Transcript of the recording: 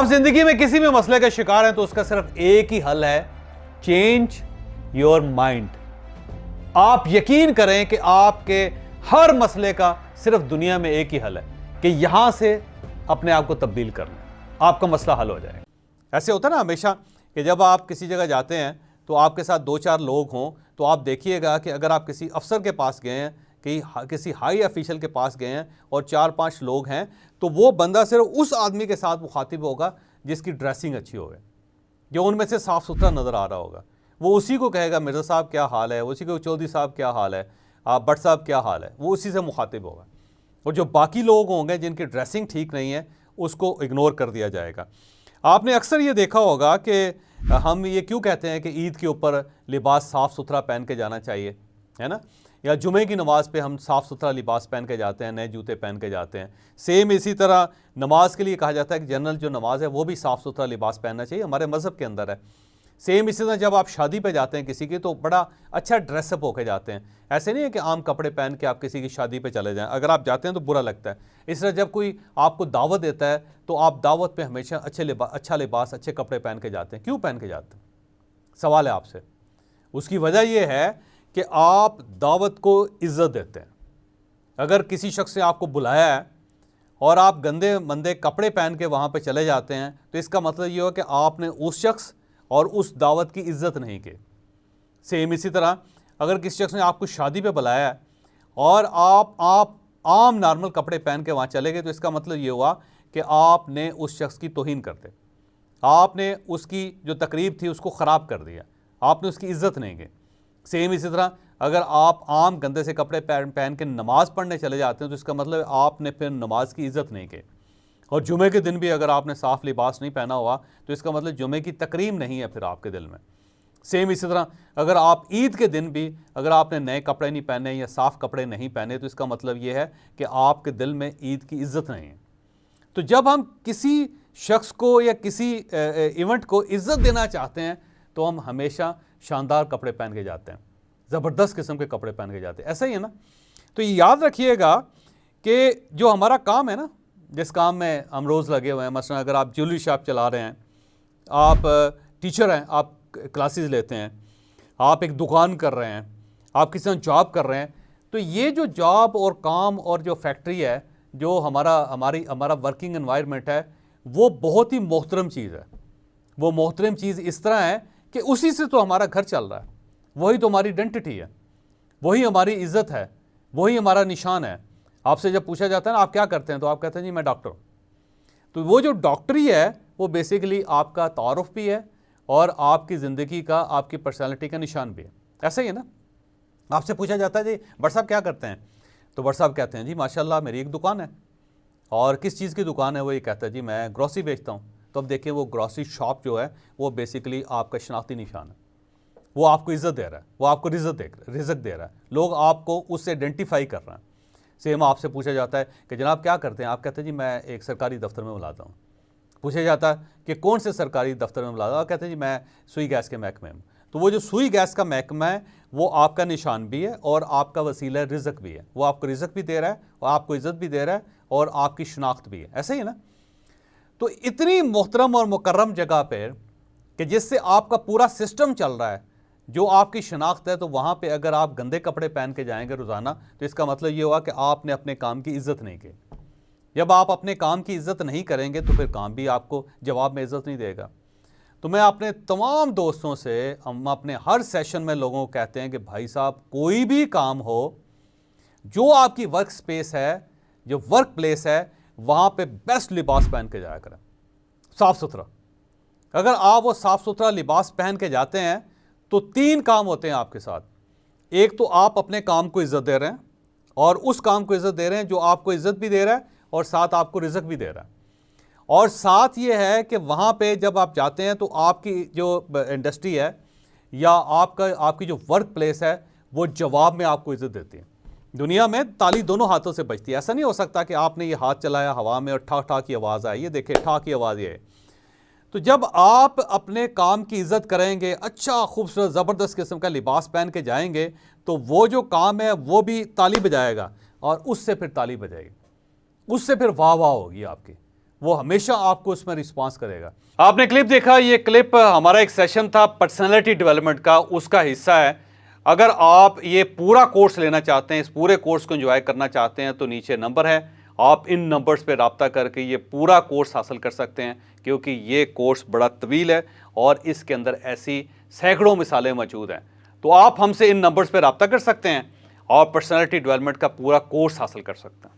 आप जिंदगी में किसी भी मसले का शिकार हैं तो उसका सिर्फ एक ही हल है, चेंज योर माइंड। आप यकीन करें कि आपके हर मसले का सिर्फ दुनिया में एक ही हल है कि यहां से अपने आप को तब्दील कर लें, आपका मसला हल हो जाएगा। ऐसे होता है ना हमेशा कि जब आप किसी जगह जाते हैं तो आपके साथ दो चार लोग हों तो आप देखिएगा कि अगर आप किसी अफसर के पास गए हैं कि किसी हाई ऑफिशियल के पास गए हैं और 4-5 लोग हैं तो वो बंदा सिर्फ उस आदमी के साथ मुखातिब होगा जिसकी ड्रेसिंग अच्छी होगी, जो उनमें से साफ़ सुथरा नज़र आ रहा होगा। वो उसी को कहेगा मिर्ज़ा साहब क्या हाल है, उसी को चौधरी साहब क्या हाल है, आप भट्ट साहब क्या हाल है, वो उसी से मुखातिब होगा। और जो बाकी लोग होंगे जिनकी ड्रेसिंग ठीक नहीं है उसको इग्नोर कर दिया जाएगा। आपने अक्सर ये देखा होगा कि हम ये क्यों कहते हैं कि ईद के ऊपर लिबास साफ़ सुथरा पहन के जाना चाहिए, है ना, या जुमे की नमाज़ पे हम साफ़ सुथरा लिबास पहन के जाते हैं, नए जूते पहन के जाते हैं। सेम इसी तरह नमाज के लिए कहा जाता है कि जनरल जो नमाज है वो भी साफ़ सुथरा लिबास पहनना चाहिए, हमारे मज़हब के अंदर है। सेम इसी तरह जब आप शादी पे जाते हैं किसी की तो बड़ा अच्छा ड्रेसअप होके जाते हैं। ऐसे नहीं है कि आम कपड़े पहन के आप किसी की शादी पे चले जाएं, अगर आप जाते हैं तो बुरा लगता है। इस तरह जब कोई आपको दावत देता है तो आप दावत पे हमेशा अच्छा लिबास अच्छे कपड़े पहन के जाते हैं। क्यों पहन के जाते हैं, सवाल है आपसे। उसकी वजह यह है कि आप दावत को इज़्ज़त देते हैं। अगर किसी शख्स ने आपको बुलाया है और आप गंदे मंदे कपड़े पहन के वहाँ पे चले जाते हैं तो इसका मतलब ये हो कि आपने उस शख्स और उस दावत की इज़्ज़त नहीं की। सेम इसी तरह अगर किसी शख्स ने आपको शादी पे बुलाया है और आप आम नॉर्मल कपड़े पहन के वहाँ चले गए तो इसका मतलब ये हुआ कि आपने उस शख्स की तौहीन कर दी, आपने उसकी जो तकरीब थी उसको ख़राब कर दिया, आपने उसकी इज़्ज़त नहीं की। सेम इसी तरह अगर आप आम गंदे से कपड़े पहन के नमाज़ पढ़ने चले जाते हैं तो इसका मतलब आपने फिर नमाज की इज़्ज़त नहीं की। और जुमे के दिन भी अगर आपने साफ़ लिबास नहीं पहना हुआ तो इसका मतलब जुमे की तकरीम नहीं है फिर आपके दिल में। सेम इसी तरह अगर आप ईद के दिन भी अगर आपने नए कपड़े नहीं पहने या साफ़ कपड़े नहीं पहने तो इसका मतलब ये है कि आपके दिल में ईद की इज़्ज़त नहीं है। तो जब हम किसी शख्स को या किसी इवेंट को इज़्ज़त देना चाहते हैं तो हम हमेशा शानदार कपड़े पहन के जाते हैं, ज़बरदस्त किस्म के कपड़े पहन के जाते हैं। ऐसा ही है ना। तो ये याद रखिएगा कि जो हमारा काम है ना, जिस काम में हम रोज़ लगे हुए हैं, मसलन अगर आप ज्वेलरी शॉप चला रहे हैं, आप टीचर हैं, आप क्लासेस लेते हैं, आप एक दुकान कर रहे हैं, आप किसी जॉब कर रहे हैं, तो ये जो जॉब और काम और जो फैक्ट्री है, जो हमारा वर्किंग एनवायरनमेंट है, वो बहुत ही मोहतरम चीज़ है। वो मोहतरम चीज़ इस तरह है कि उसी से तो हमारा घर चल रहा है, वही तो हमारी आइडेंटिटी है, वही हमारी इज़्ज़त है, वही हमारा निशान है। आपसे जब पूछा जाता है ना आप क्या करते हैं तो आप कहते हैं जी मैं डॉक्टर। तो वो जो डॉक्टरी है वो बेसिकली आपका तारुफ भी है और आपकी ज़िंदगी का, आपकी पर्सनैलिटी का निशान भी है। ऐसा ही है ना। आपसे पूछा जाता है जी भट्ट साहब क्या करते हैं, तो भट्ट साहब कहते हैं जी माशाल्लाह मेरी एक दुकान है। और किस चीज़ की दुकान है, वो ये कहता है जी मैं ग्रॉसरी बेचता हूँ। तो अब देखिए वो ग्रॉसरी शॉप जो है वो बेसिकली आपका शनाख्ती निशान है, वो आपको इज़्ज़त दे रहा है, वो आपको रिज़्क दे रहा है, लोग आपको उससे आइडेंटिफाई कर रहे हैं। सेम आपसे पूछा जाता है कि जनाब क्या करते हैं, आप कहते हैं जी मैं एक सरकारी दफ्तर में मुलाज़िम हूँ। पूछा जाता है कि कौन से सरकारी दफ्तर में मुलाज़िम, आप कहते हैं जी मैं सुई गैस के महकमे में। तो वो जो सुई गैस का महकमा है वो आपका निशान भी है और आपका वसीला रिज़्क भी है, वो आपको रिज़्क भी दे रहा है और आपको इज़्ज़त भी दे रहा है और आपकी शनाख्त भी है। ऐसा ही है ना। तो इतनी मोहतरम और मुकर्रम जगह पर कि जिससे आपका पूरा सिस्टम चल रहा है, जो आपकी शनाख्त है, तो वहाँ पे अगर आप गंदे कपड़े पहन के जाएंगे रोज़ाना तो इसका मतलब ये हुआ कि आपने अपने काम की इज़्ज़त नहीं की। जब आप अपने काम की इज़्ज़त नहीं करेंगे तो फिर काम भी आपको जवाब में इज़्ज़त नहीं देगा। तो मैं अपने तमाम दोस्तों से, हम अपने हर सेशन में लोगों को कहते हैं कि भाई साहब कोई भी काम हो, जो आपकी वर्क स्पेस है, जो वर्क प्लेस है, वहाँ पे बेस्ट लिबास पहन के जाया करें, साफ़ सुथरा। अगर आप वो साफ़ सुथरा लिबास पहन के जाते हैं तो 3 काम होते हैं आपके साथ। एक तो आप अपने काम को इज़्ज़त दे रहे हैं और उस काम को इज़्ज़त दे रहे हैं जो आपको इज़्ज़त भी दे रहा है और साथ आपको रिज़्क भी दे रहा है। और साथ ये है कि वहाँ पे जब आप जाते हैं तो आपकी जो इंडस्ट्री है या आपकी जो वर्क प्लेस है वो जवाब में आपको इज़्ज़त देती है। दुनिया में ताली दोनों हाथों से बजती है। ऐसा नहीं हो सकता कि आपने ये हाथ चलाया हवा में और ठा ठा की आवाज़ आई, ये देखिए ठा की आवाज़ ये है। तो जब आप अपने काम की इज़्ज़त करेंगे, अच्छा खूबसूरत ज़बरदस्त किस्म का लिबास पहन के जाएंगे तो वो जो काम है वो भी ताली बजाएगा और उससे फिर ताली बजाएगी, उससे फिर वाह वाह होगी आपकी, वो हमेशा आपको उसमें रिस्पांस करेगा। आपने क्लिप देखा, ये क्लिप हमारा एक सेशन था पर्सनैलिटी डेवलपमेंट का, उसका हिस्सा है। अगर आप ये पूरा कोर्स लेना चाहते हैं, इस पूरे कोर्स को एंजॉय करना चाहते हैं, तो नीचे नंबर है, आप इन नंबर्स पे राब्ता करके ये पूरा कोर्स हासिल कर सकते हैं, क्योंकि ये कोर्स बड़ा तवील है और इसके अंदर ऐसी सैकड़ों मिसालें मौजूद हैं। तो आप हमसे इन नंबर्स पे राब्ता कर सकते हैं और पर्सनैलिटी डेवलपमेंट का पूरा कोर्स हासिल कर सकते हैं।